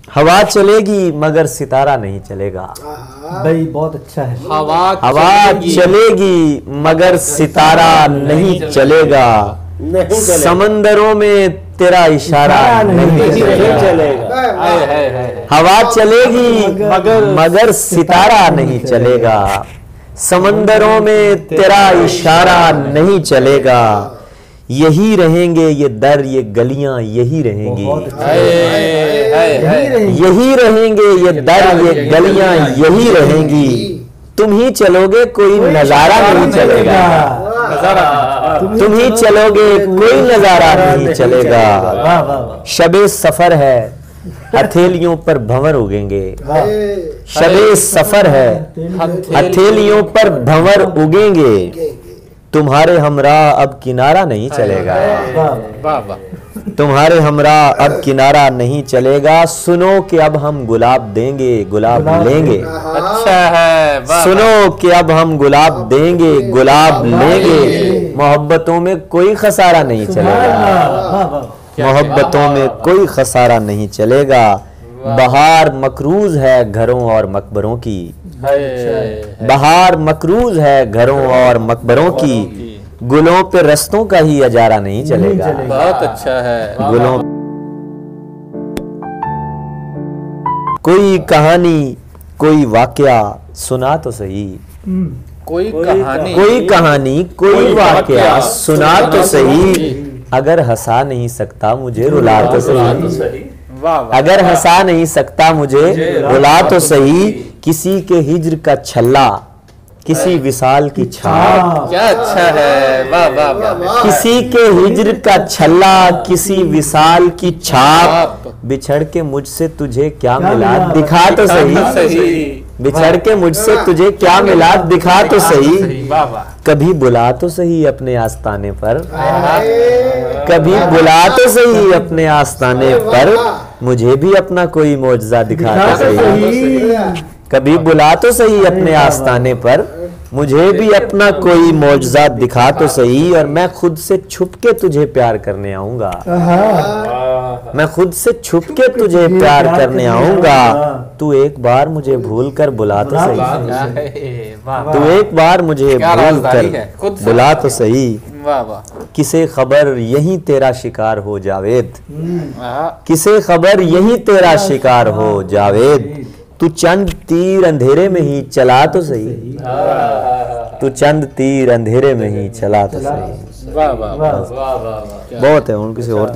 हवा चलेगी मगर सितारा नहीं चलेगा। भाई बहुत अच्छा है। हवा चलेगी मगर सितारा नहीं चलेगा। समंदरों में तेरा इशारा नहीं चलेगा। हवा चलेगी मगर सितारा नहीं चलेगा। समंदरों में तेरा इशारा नहीं चलेगा। यही रहेंगे ये दर ये गलियां यही रहेंगी। यही रहेंगे ये दर ये गलियां यही रहेंगी। तुम ही चलोगे कोई नजारा नहीं चलेगा। तुम ही चलोगे कोई नजारा नहीं चलेगा। शबे सफर है हथेलियों पर भंवर उगेंगे। शबे सफर है हथेलियों पर भंवर उगेंगे। तुम्हारे हमरा अब किनारा नहीं चलेगा। तुम्हारे हमरा अब किनारा नहीं चलेगा। सुनो कि अब हम गुलाब देंगे गुलाब लेंगे। अच्छा है। सुनो कि अब हम गुलाब देंगे गुलाब लेंगे। मोहब्बतों में कोई खसारा नहीं चलेगा। मोहब्बतों में कोई खसारा नहीं चलेगा। बहार मकरूज है घरों और मकबरों की। बहार मकरूज है घरों और मकबरों की। गुलों पे रस्तों का ही अजारा नहीं चलेगा। बहुत अच्छा है। गुलों कोई कहानी कोई वाकया सुना तो सही। कोई कहानी कोई वाकया सुना तो सही। अगर हंसा नहीं सकता मुझे रुला तो सही। अगर हंसा नहीं सकता मुझे रुला तो सही। किसी के हिज्र का छल्ला किसी विशाल की छाप। क्या अच्छा है। वाह वाह वाह। किसी के हिज्र का छल्ला किसी विशाल की छाप। बिछड़ के मुझसे तुझे क्या मिला दिखा तो सही। बिछड़ के मुझसे तुझे क्या मिला दिखा तो सही। कभी बुला तो सही अपने आस्ताने पर। कभी बुला तो सही अपने आस्ताने पर। मुझे भी अपना कोई मौजज़ा दिखा तो सही। कभी बुला तो सही अपने आस्ताने पर। मुझे भी अपना कोई मौजज़ा दिखा तो सही। और मैं खुद से छुप के तुझे प्यार करने आऊंगा। मैं खुद से छुप के तुझे प्यार करने आऊंगा। तू एक बार मुझे भूल कर बुला तो सही। तू एक बार मुझे भूल कर बुला तो सही। किसे खबर यही तेरा शिकार हो जावेद। किसे खबर यही तेरा शिकार हो जावेद। तू चंद तीर अंधेरे में ही चला तो सही। तू चंद तीर अंधेरे में ही चला तो सही। वाह वाह वाह। बहुत है। उन किसी और